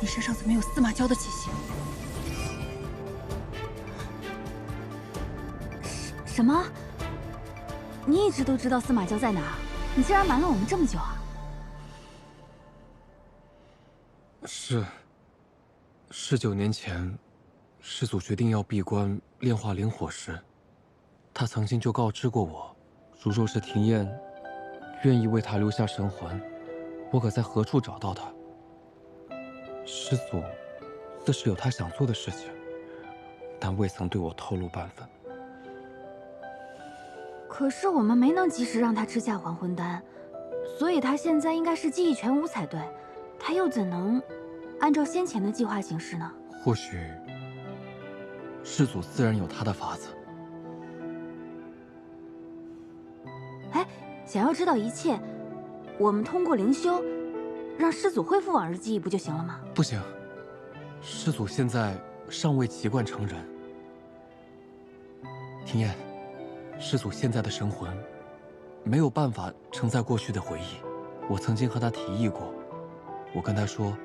你身上怎么有司马娇的气息？什么？你一直都知道司马娇在哪儿？你竟然瞒了我们这么久啊！是9年前，师祖决定要闭关炼化灵火时，他曾经就告知过我，如若是庭燕愿意为他留下神魂，我可在何处找到他？师祖自是有他想做的事情，但未曾对我透露半分。可是我们没能及时让他吃下还魂丹，所以他现在应该是记忆全无才对，他又怎能按照先前的计划行事呢？或许师祖自然有他的法子。哎，想要知道一切，我们通过灵修，让师祖恢复往日记忆不就行了吗？不行，师祖现在尚未习惯成人。庭燕，师祖现在的神魂没有办法承载过去的回忆。我曾经和他提议过，我跟他说，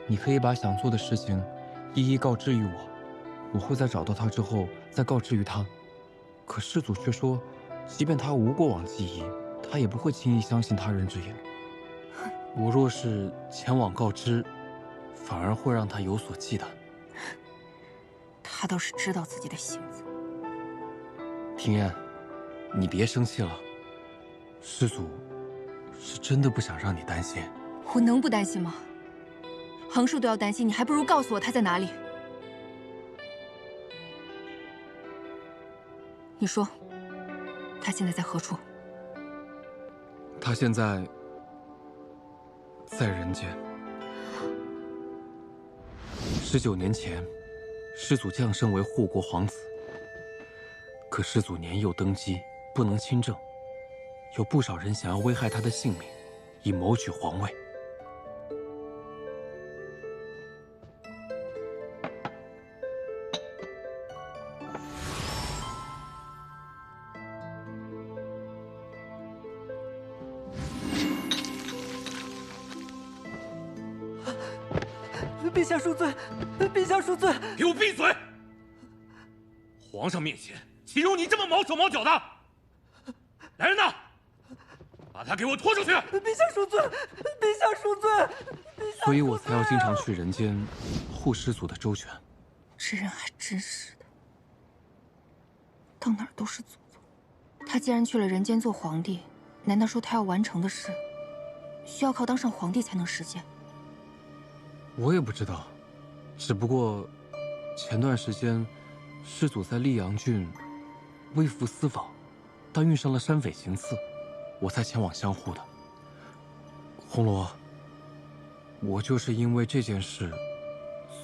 你可以把想做的事情一一告知于我会在找到他之后再告知于他。可师祖却说，即便他无过往记忆，他也不会轻易相信他人之言。我若是前往告知，反而会让他有所忌惮。他倒是知道自己的性子。庭燕，你别生气了，师祖是真的不想让你担心。我能不担心吗？横竖都要担心，你还不如告诉我他在哪里。你说，他现在在何处？他现在在人间。19年前，师祖降生为护国皇子，可师祖年幼登基，不能亲政，有不少人想要危害他的性命，以谋取皇位。陛下恕罪，陛下恕罪！给我闭嘴！皇上面前，岂容你这么毛手毛脚的？来人呐，把他给我拖出去！陛下恕罪，陛下恕罪！所以我才要经常去人间护师祖的周全。这人还真是的，到哪儿都是祖宗。他既然去了人间做皇帝，难道说他要完成的事，需要靠当上皇帝才能实现？我也不知道，只不过前段时间师祖在溧阳郡微服私访，但遇上了山匪行刺，我才前往相护的。红罗，我就是因为这件事，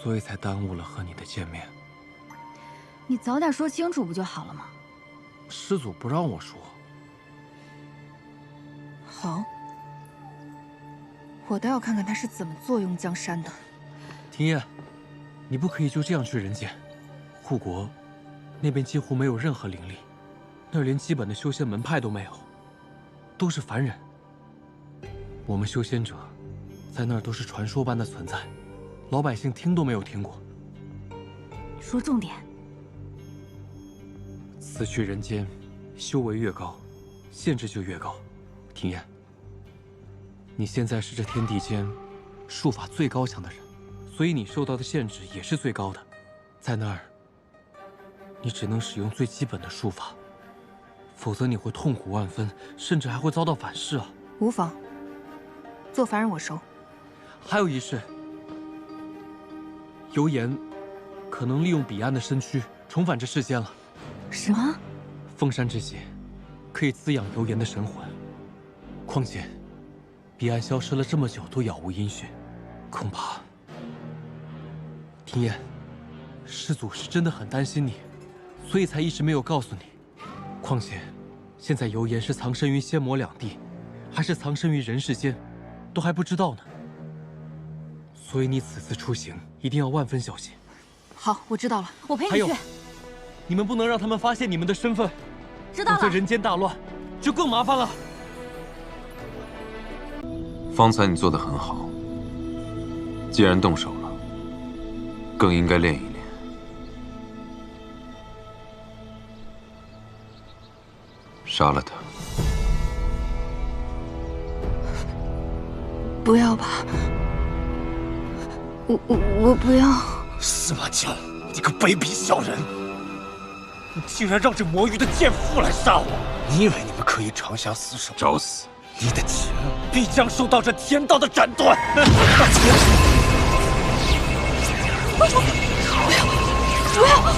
所以才耽误了和你的见面。你早点说清楚不就好了吗？师祖不让我说。好，我倒要看看他是怎么坐拥江山的。庭燕，你不可以就这样去人间。护国那边几乎没有任何灵力，那儿连基本的修仙门派都没有，都是凡人。我们修仙者在那儿都是传说般的存在，老百姓听都没有听过。说重点。此去人间，修为越高，限制就越高。庭燕，你现在是这天地间术法最高强的人，所以你受到的限制也是最高的。在那儿，你只能使用最基本的术法，否则你会痛苦万分，甚至还会遭到反噬啊！无妨，做凡人我熟。还有一事，油盐可能利用彼岸的身躯重返这世间了。什么？封山之血可以滋养油盐的神魂，况且彼岸消失了这么久都杳无音讯，恐怕……庭燕，师祖是真的很担心你，所以才一直没有告诉你。况且，现在油盐是藏身于仙魔两地，还是藏身于人世间，都还不知道呢。所以你此次出行一定要万分小心。好，我知道了，我陪你还有去。你们不能让他们发现你们的身份，知道了。否则人间大乱，就更麻烦了。方才你做得很好，既然动手了，更应该练一练。杀了他。不要吧，我不要。司马江，你个卑鄙小人！你竟然让这魔域的贱妇来杀我！你以为你们可以长相厮守？找死！你的情必将受到这天道的斩断！不要！不要！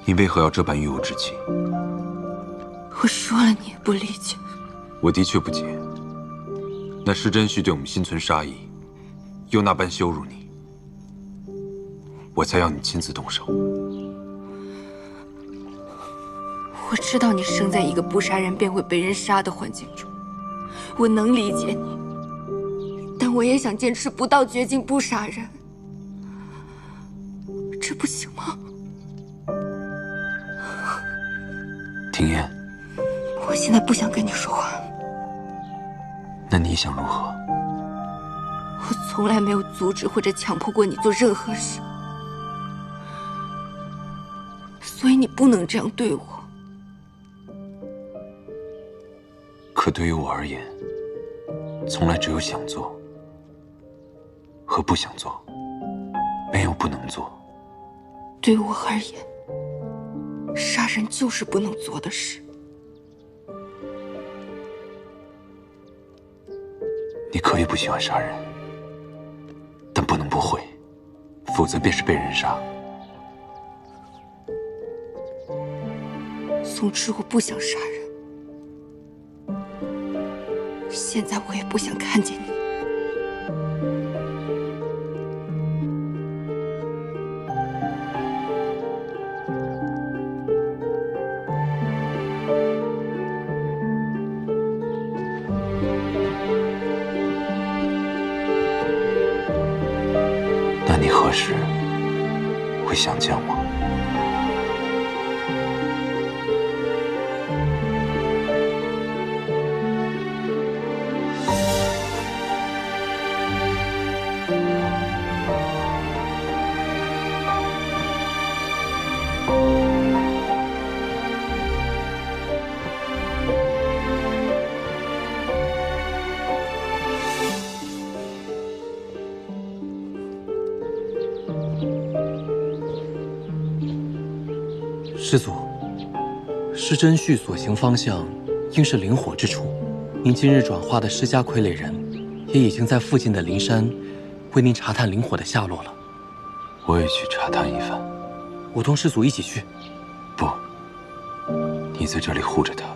你为何要这般与我置气？我说了你也不理解。我的确不解。那施真旭对我们心存杀意，又那般羞辱你，我才要你亲自动手。我知道你生在一个不杀人便会被人杀的环境中，我能理解你，但我也想坚持不到绝境不杀人，这不行吗？庭燕，我现在不想跟你说话。那你想如何？我从来没有阻止或者强迫过你做任何事，所以你不能这样对我。可对于我而言，从来只有想做和不想做，没有不能做。对我而言，杀人就是不能做的事。你可以不喜欢杀人，但不能不会，否则便是被人杀。总之，我不想杀人。现在我也不想看见你。那你何时会想家吗？师祖，施真旭所行方向应是灵火之处。您今日转化的施家傀儡人，也已经在附近的灵山为您查探灵火的下落了。我也去查探一番。我同师祖一起去。不，你在这里护着他。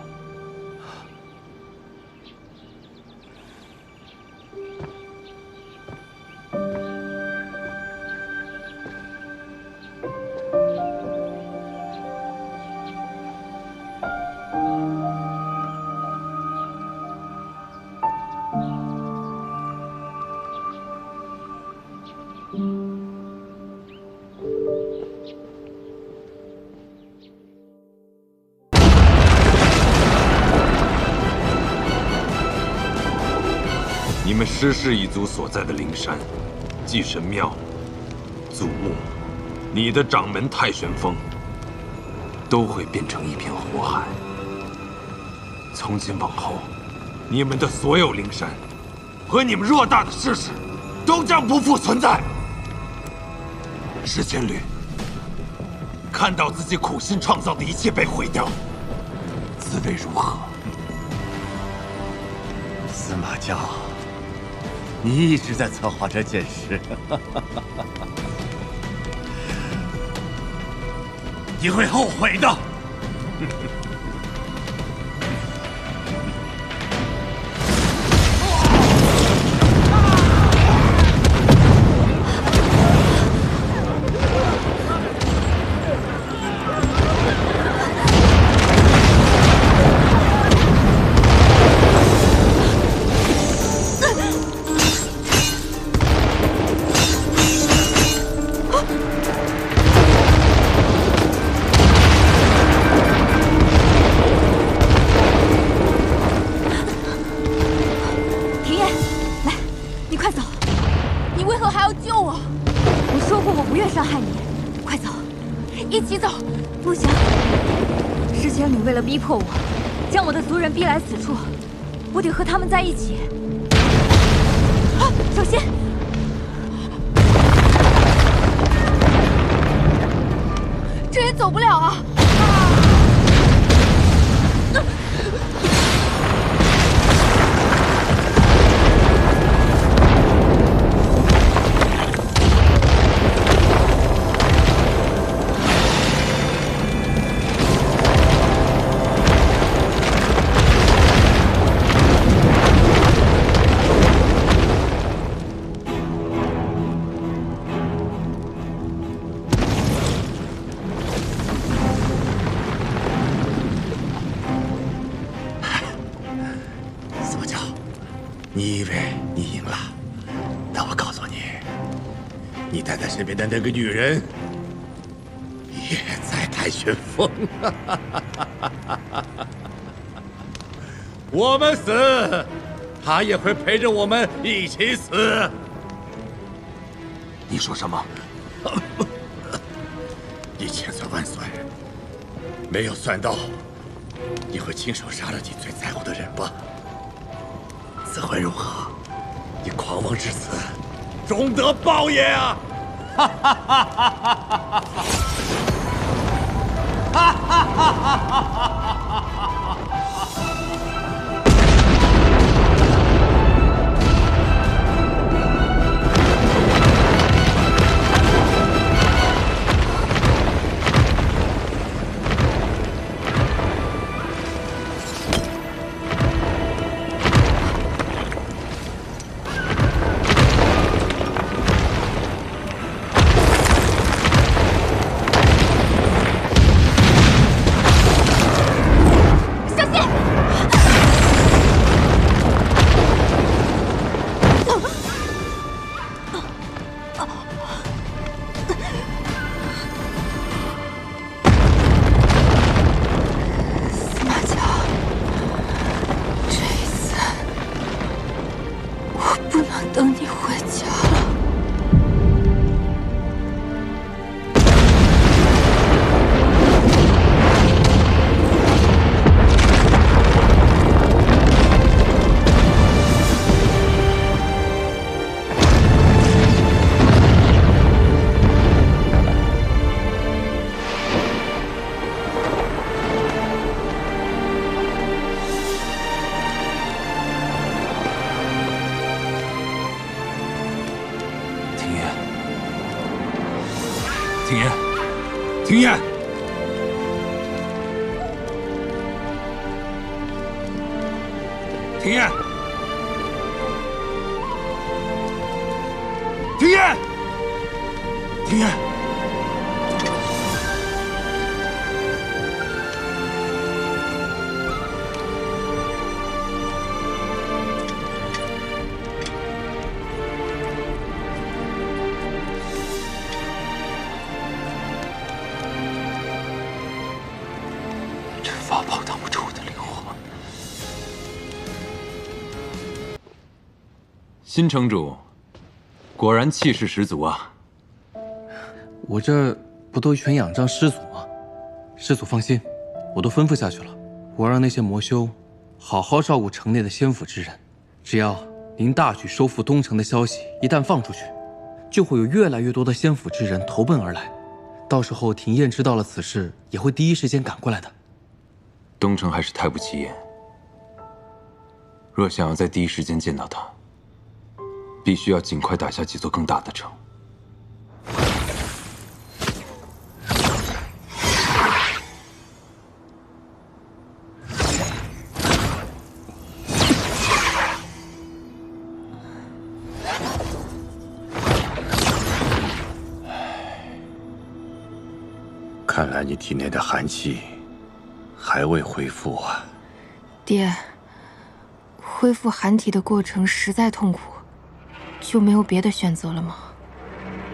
施氏一族所在的灵山、祭神庙、祖墓，你的掌门太玄峰，都会变成一片火海。从今往后，你们的所有灵山和你们偌大的施氏，都将不复存在。石千缕，看到自己苦心创造的一切被毁掉，滋味如何？司马教，你一直在策划这件事，你会后悔的。为了逼迫我，将我的族人逼来此处，我得和他们在一起。啊，小心！这也走不了啊！你以为你赢了？但我告诉你，你带在身边的那个女人也在太玄峰。我们死，她也会陪着我们一起死。你说什么你千算万算，没有算到你会亲手杀了你最在乎的人吧？此会如何？你狂妄至此，终得报也啊！哈哈哈哈哈哈！哈哈哈哈哈！等你回家了。庭琰，庭琰，庭琰，庭琰，庭琰。法宝挡不住我的灵火。新城主，果然气势十足啊！我这不都全仰仗师祖吗？师祖放心，我都吩咐下去了，我让那些魔修好好照顾城内的仙府之人。只要您大举收复东城的消息一旦放出去，就会有越来越多的仙府之人投奔而来。到时候廷烨知道了此事，也会第一时间赶过来的。东城还是太不起眼，若想要在第一时间见到他，必须要尽快打下几座更大的城。看来你体内的寒气还未恢复啊。爹，恢复寒体的过程实在痛苦，就没有别的选择了吗？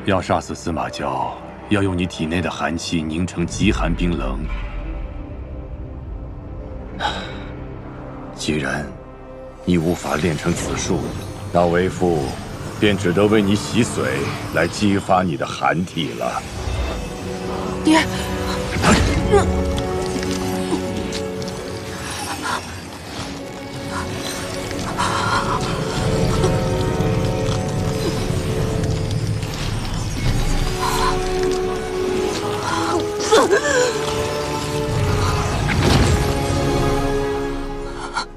要杀死司马娇，要用你体内的寒气凝成极寒冰冷。既然你无法练成此术，那为父便只得为你洗髓，来激发你的寒体了。爹，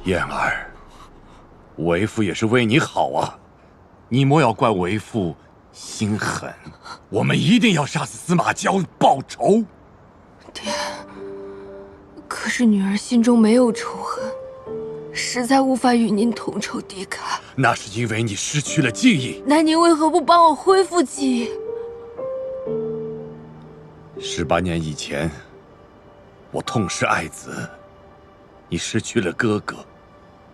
燕儿，为父也是为你好啊，你莫要怪为父心狠。我们一定要杀死司马娇报仇。爹，可是女儿心中没有仇恨，实在无法与您同仇敌忾。那是因为你失去了记忆。那您为何不帮我恢复记忆18年以前，我痛失爱子，你失去了哥哥。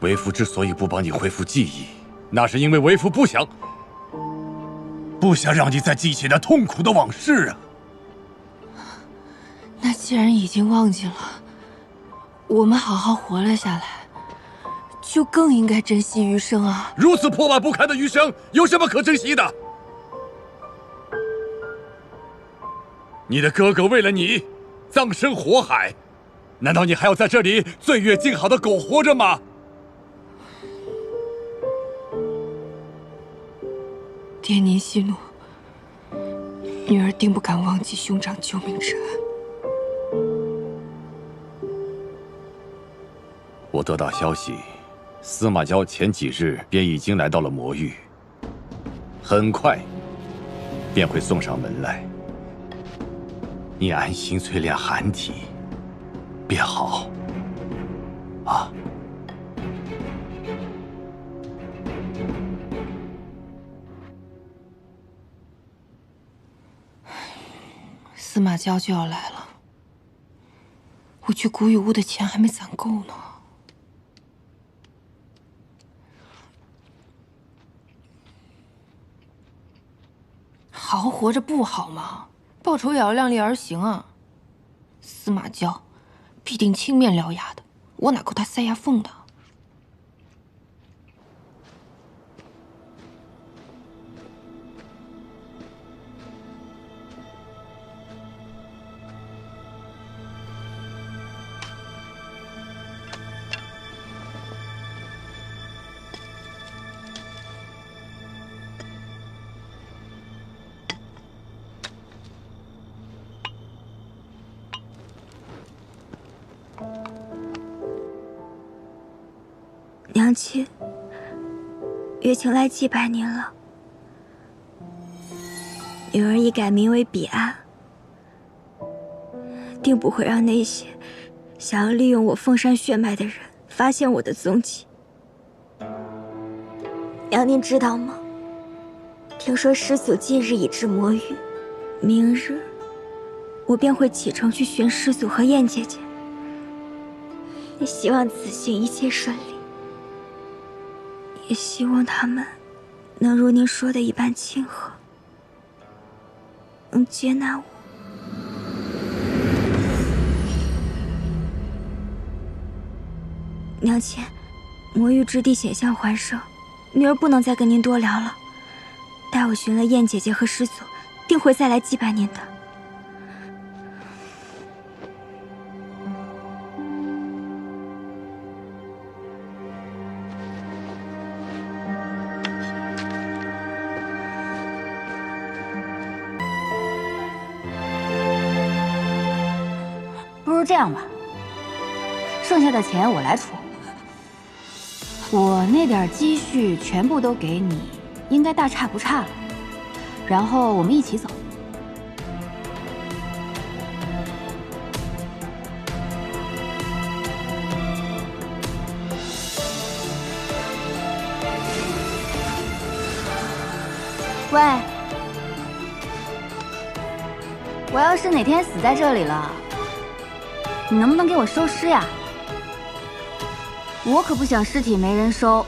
为父之所以不帮你恢复记忆，那是因为为父不想让你再记起那痛苦的往事啊。那既然已经忘记了，我们好好活了下来，就更应该珍惜余生啊！如此破败不堪的余生，有什么可珍惜的？你的哥哥为了你，葬身火海，难道你还要在这里岁月静好的苟活着吗？爹，您息怒，女儿定不敢忘记兄长救命之恩。我得到消息，司马娇前几日便已经来到了魔域，很快便会送上门来。你安心淬炼寒体，便好。啊。司马娇就要来了，我去古雨屋的钱还没攒够呢。好好活着不好吗？报仇也要量力而行啊！司马娇必定青面獠牙的，我哪够他塞牙缝的？娘亲，月晴来祭拜您了。女儿已改名为彼岸，定不会让那些想要利用我凤山血脉的人发现我的踪迹。娘，您知道吗？听说师祖近日已至魔域，明日我便会启程去寻师祖和燕姐姐。也希望此行一切顺利。也希望他们能如您说的一般亲和，能接纳我。娘亲，魔域之地险象环生，明儿不能再跟您多聊了。待我寻了燕姐姐和师祖，定会再来祭拜您的。不如这样吧，剩下的钱我来出，我那点积蓄全部都给你，应该大差不差了。然后我们一起走。喂，我要是哪天死在这里了，你能不能给我收尸呀？我可不想尸体没人收，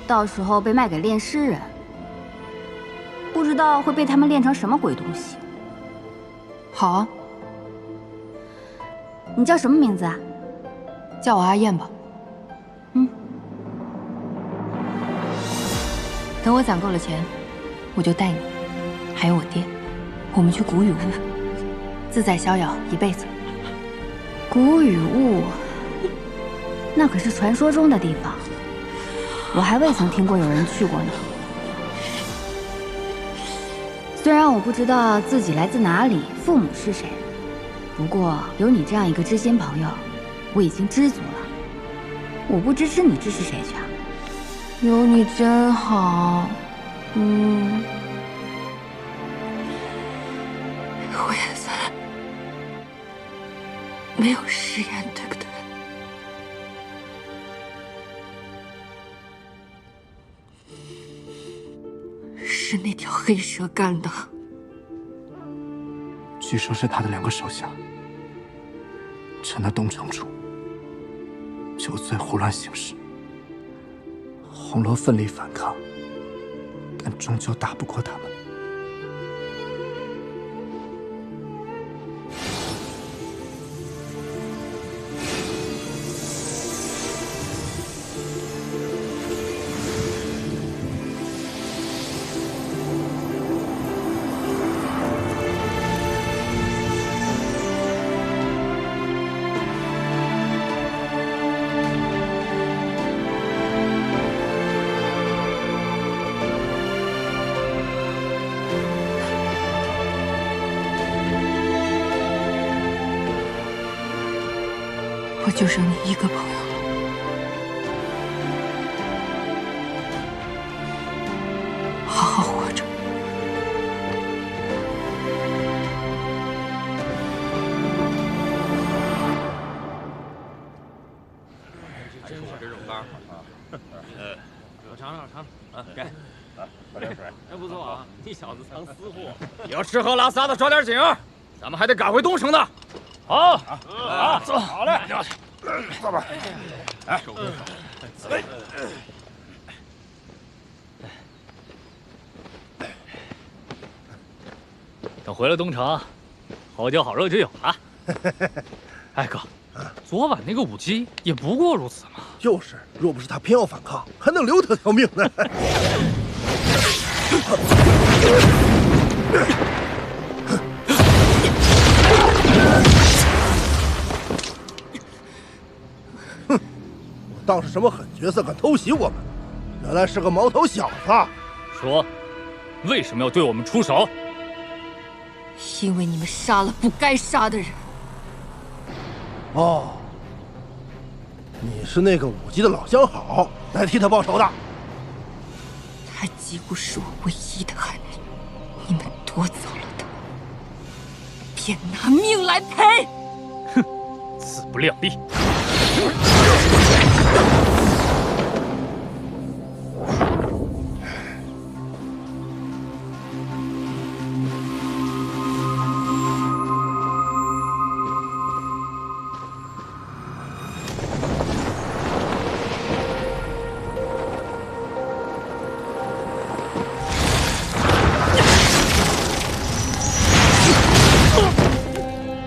到时候被卖给炼尸人，不知道会被他们炼成什么鬼东西。好啊，你叫什么名字啊？叫我阿燕吧。等我攒够了钱，我就带你，还有我爹，我们去古雨屋，自在逍遥一辈子。古雨雾，那可是传说中的地方，我还未曾听过有人去过呢。虽然我不知道自己来自哪里，父母是谁，不过有你这样一个知心朋友，我已经知足了。我不支持你支持谁去啊？有你真好。我也算没有食言，对不对？是那条黑蛇干的。据说是他的2个手下，趁他东城主酒醉胡乱行事，红罗奋力反抗，但终究打不过他们。我就剩你一个朋友了。好好活着。这种干，我尝尝啊，给，喝点水。真不错啊，你小子藏私货。要吃喝拉撒的抓点紧，咱们还得赶回东城呢。好，走，好嘞，走吧。哎，等回了东城，好酒好肉就有了。哎哥，昨晚那个武姬也不过如此嘛。就是，若不是他偏要反抗，还能留他条命呢。哼，我当是什么狠角色敢偷袭我们，原来是个毛头小子。说，为什么要对我们出手？因为你们杀了不该杀的人。哦，你是那个武姬的老相好，来替他报仇的。他几乎是我唯一的孩子，你们夺走了他，便拿命来赔。哼，自不量力。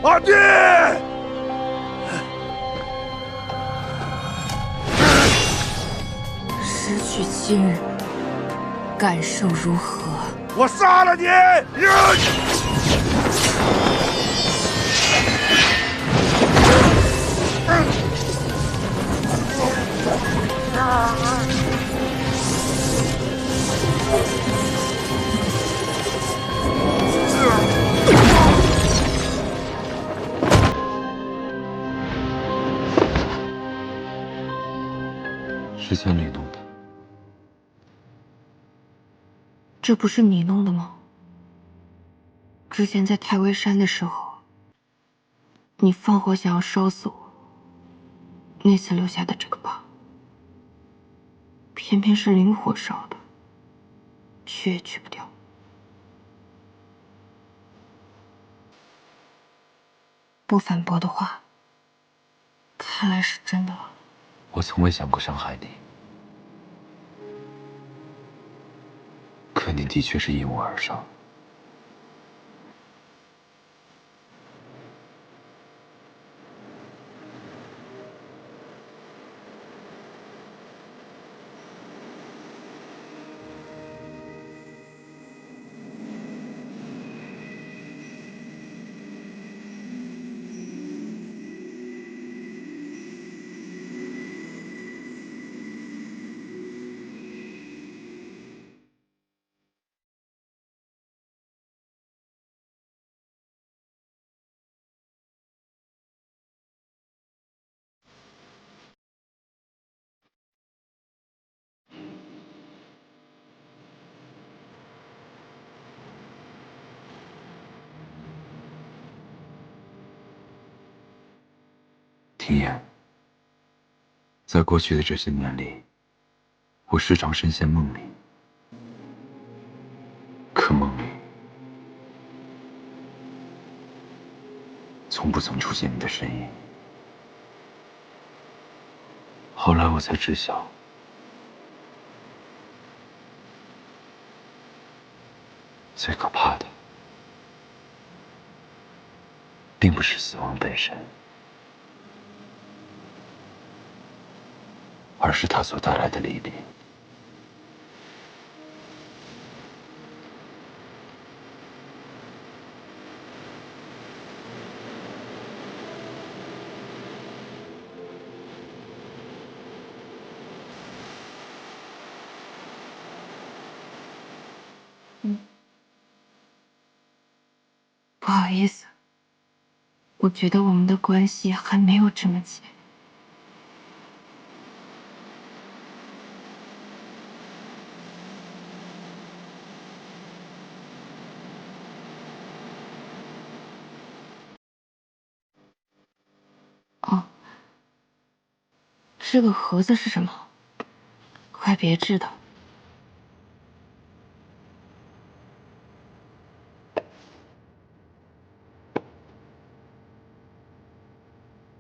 阿弟，失去亲人，感受如何？我杀了你！是千里弄的。这不是你弄的吗？之前在太微山的时候，你放火想要烧死我，那次留下的这个疤，偏偏是灵火烧的，去也去不掉。不反驳的话，看来是真的了。我从未想过伤害你，可你的确是因我而生。听言，在过去的这些年里，我时常深陷梦里，可梦里从不曾出现你的身影。后来我才知晓，最可怕的，并不是死亡本身，而是它所带来的历练。不好意思，我觉得我们的关系还没有这么近。哦，这个盒子是什么？快别致的。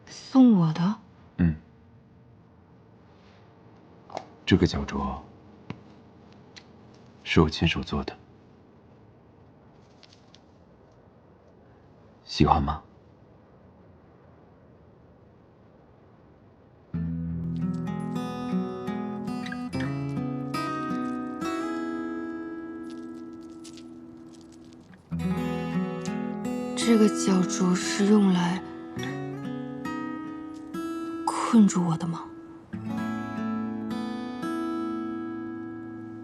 送我的？这个脚镯是我亲手做的，喜欢吗？这个脚镯是用来困住我的吗？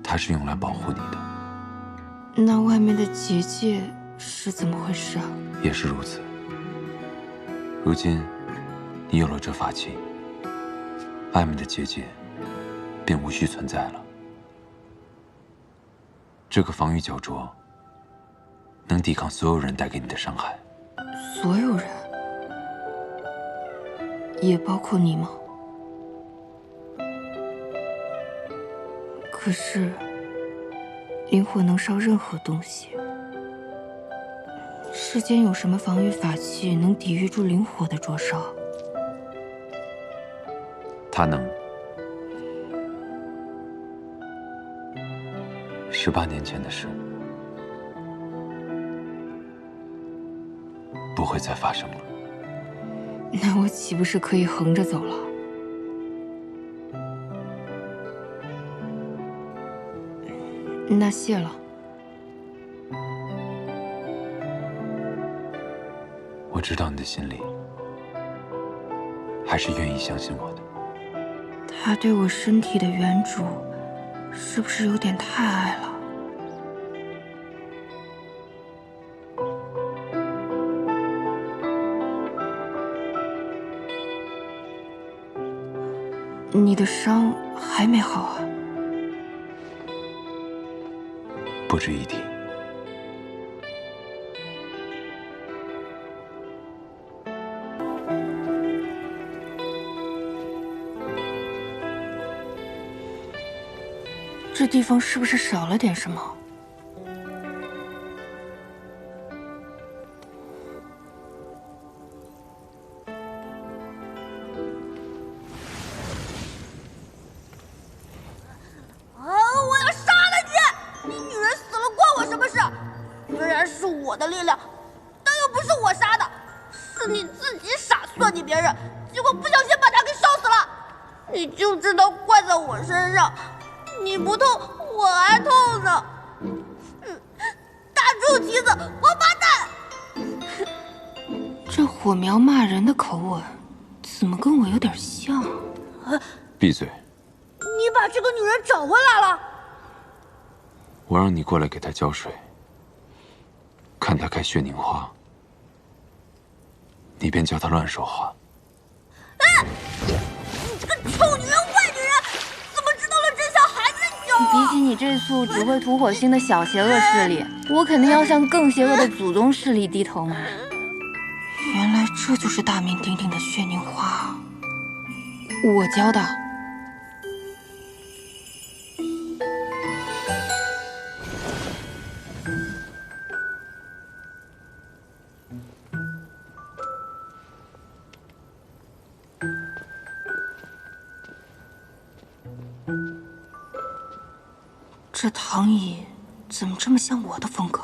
它是用来保护你的。那外面的结界是怎么回事啊？也是如此。如今，你有了这法器，外面的结界便无需存在了。这个防御脚镯能抵抗所有人带给你的伤害。所有人，也包括你吗？可是，灵火能烧任何东西。世间有什么防御法器能抵御住灵火的灼烧？它能。18年前的事，不会再发生了。那我岂不是可以横着走了？那谢了。我知道你的心里还是愿意相信我的。他对我身体的原主，是不是有点太爱了？你的伤还没好啊？不值一提。这地方是不是少了点什么？我要杀了你！你女人死了关我什么事？虽然是我的力量，但又不是我杀的，是你自己傻算计别人，结果不小心把她给烧死了。你就知道怪在我身上。你不痛，我还痛呢！大猪蹄子，王八蛋！这火苗骂人的口吻，怎么跟我有点像？闭嘴！你把这个女人找回来了？我让你过来给她浇水，看她开血凝花，你便叫她乱说话。你这个臭女人、坏女人，怎么知道了真相还在叫？比起你这簇只会吐火星的小邪恶势力，我肯定要向更邪恶的祖宗势力低头嘛。原来这就是大名鼎鼎的血凝花，我教的。这躺椅怎么这么像我的风格？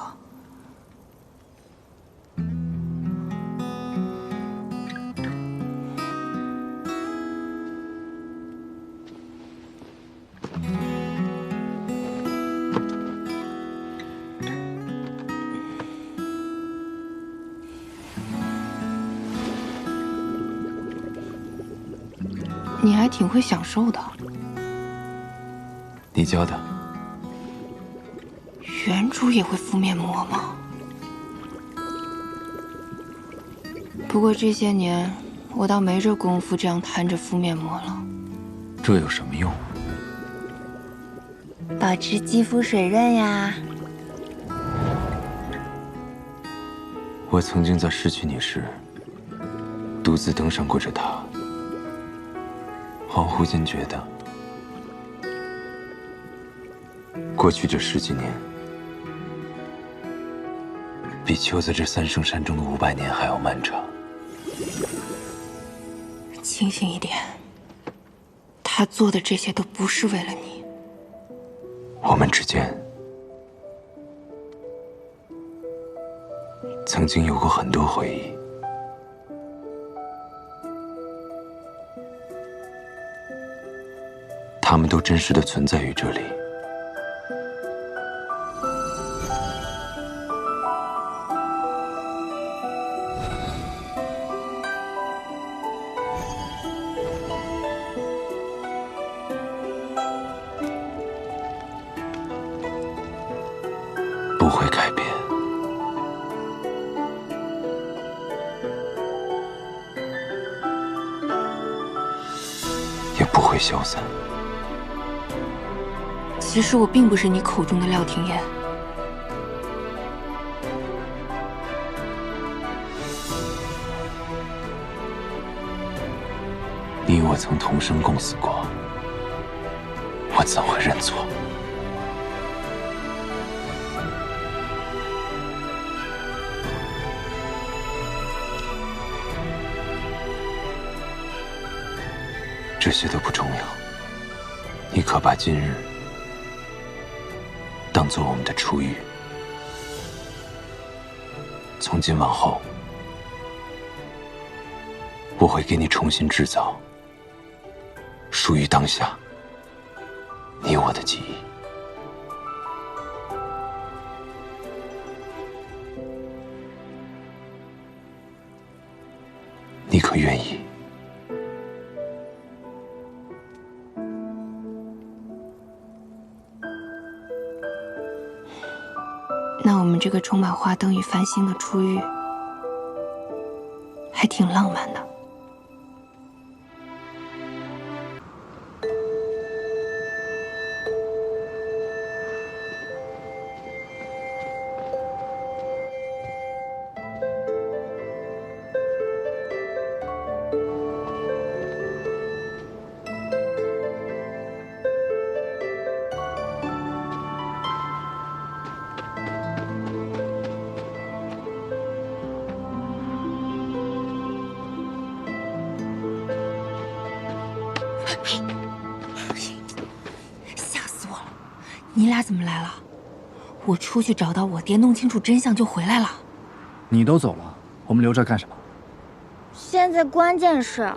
你还挺会享受的。你教的。原主也会敷面膜吗？不过这些年，我倒没这功夫这样摊着敷面膜了。这有什么用？保持肌肤水润呀。我曾经在失去你时，独自登上过这塔。恍惚间觉得，过去这10几年，比囚在这三圣山中的500年还要漫长。清醒一点，他做的这些都不是为了你。我们之间曾经有过很多回忆，他们都真实的存在于这里。不会改变，也不会消散。其实我并不是你口中的廖廷琰。你我曾同生共死过，我怎会认错？这些都不重要，你可把今日当作我们的初遇。从今往后，我会给你重新制造属于当下你我的记忆。会愿意。那我们这个充满花灯与繁星的初遇，还挺浪漫的。吓死我了！你俩怎么来了？我出去找到我爹，弄清楚真相就回来了。你都走了，我们留着干什么？现在关键是，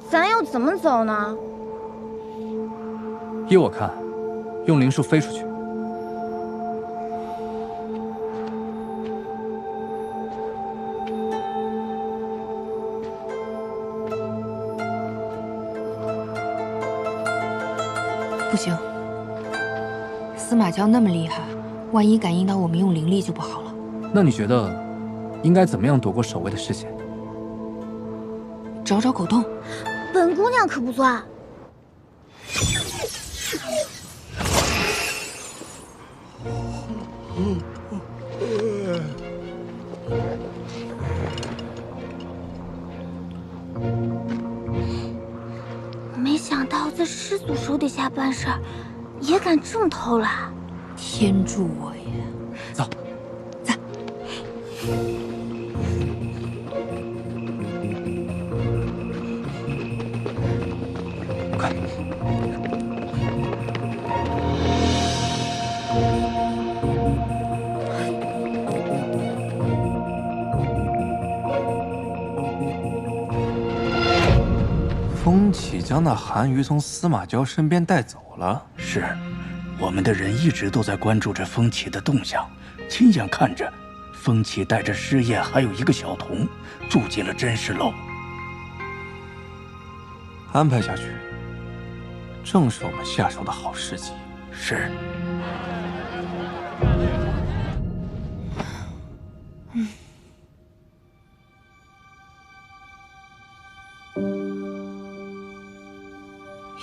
咱要怎么走呢？依我看，用灵术飞出去。不行，司马娇那么厉害，万一感应到我们用灵力就不好了。那你觉得应该怎么样躲过守卫的视线？找找狗洞。本姑娘可不钻。没想到在师祖手底下办事儿，也敢这么偷懒。天助我也！走，走。快！风起将那韩瑜从司马娇身边带走了。是，我们的人一直都在关注着风起的动向，亲眼看着风起带着尸燕还有一个小童住进了真实楼。安排下去，正是我们下手的好时机。是。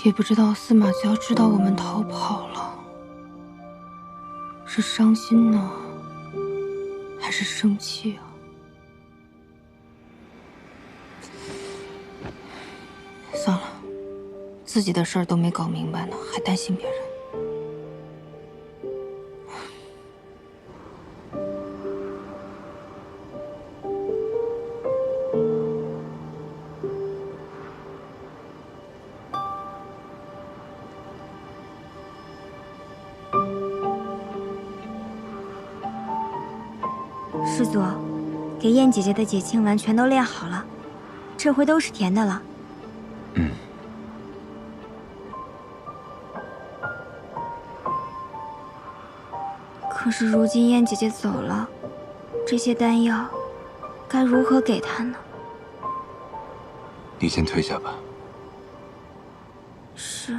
也不知道司马娇知道我们逃跑了，是伤心呢，还是生气啊？算了，自己的事儿都没搞明白呢，还担心别人。师祖，给燕姐姐的解清丸全都炼好了，这回都是甜的了。可是如今燕姐姐走了，这些丹药该如何给她呢？你先退下吧。是。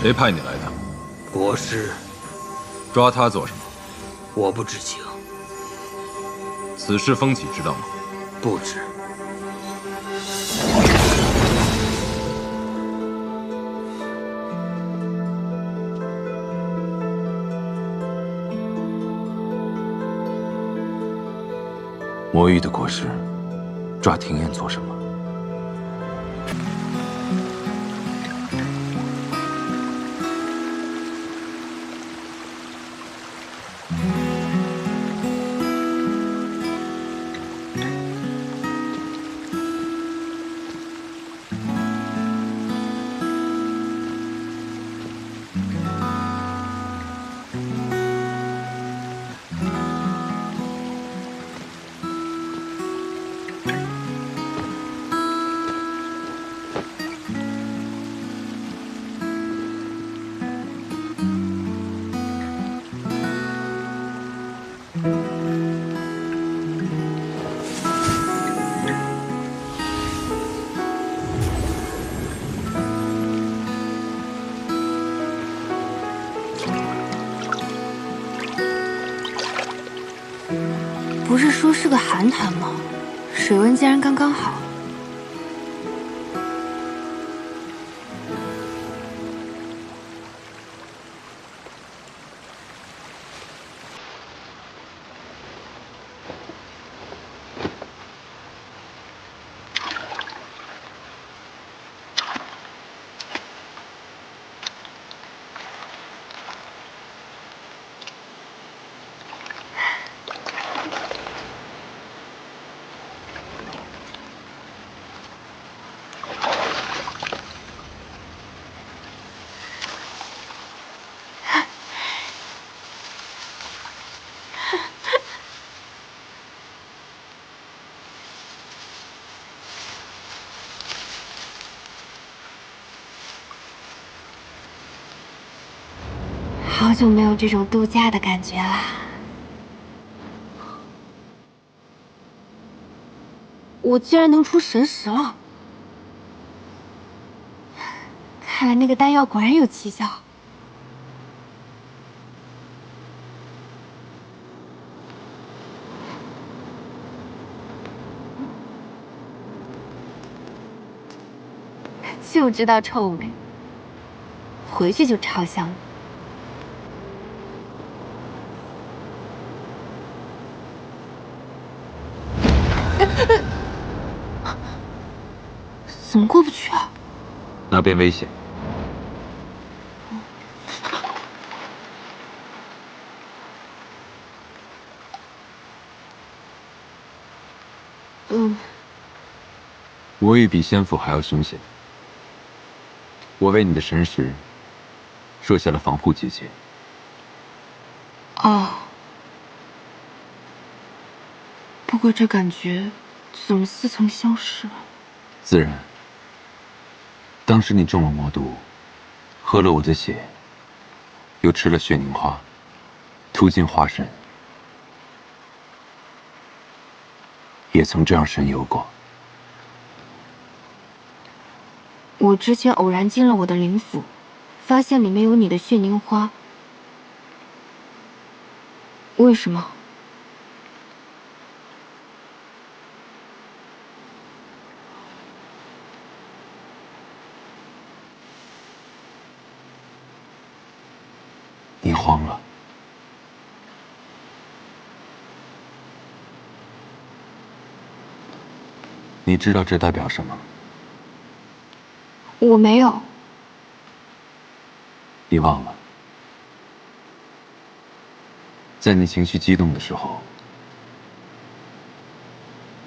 谁派你来的？国师。抓他做什么？我不知情。此事风起知道吗？不知。魔域的国师抓庭燕做什么？不是说是个寒潭吗？水温竟然刚刚好。好久没有这种度假的感觉啦！我居然能出神识了，看来那个丹药果然有奇效。就知道臭美，回去就抄香。怎么过不去啊？那边危险。魔域比仙府还要凶险。我为你的神识设下了防护结界。哦。不过这感觉怎么似曾相识？自然。当时你中了魔毒，喝了我的血，又吃了血凝花，屠尽化神，也曾这样神游过。我之前偶然进了我的灵府，发现里面有你的血凝花。为什么？你慌了。你知道这代表什么？我没有。你忘了，在你情绪激动的时候，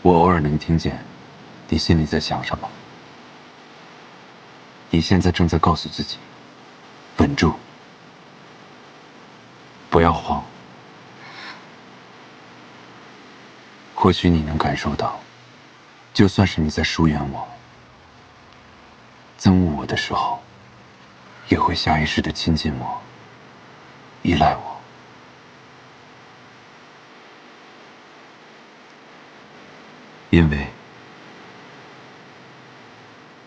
我偶尔能听见你心里在想什么。你现在正在告诉自己，稳住，不要慌。或许你能感受到，就算是你在疏远我、憎恶我的时候，也会下意识地亲近我、依赖我。因为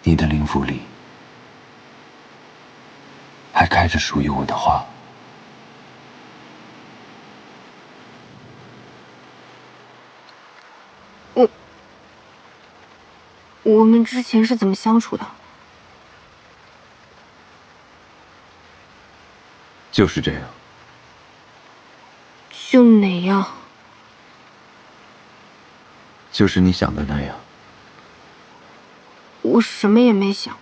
你的灵符里还开着属于我的花。我们之前是怎么相处的？就是这样。就哪样？就是你想的那样。我什么也没想。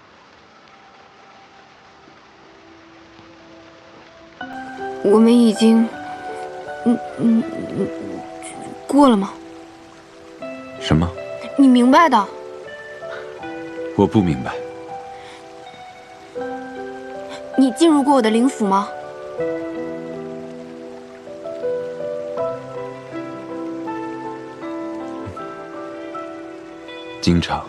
我们已经，过了吗？什么？你明白的。我不明白。你进入过我的灵府吗？经常。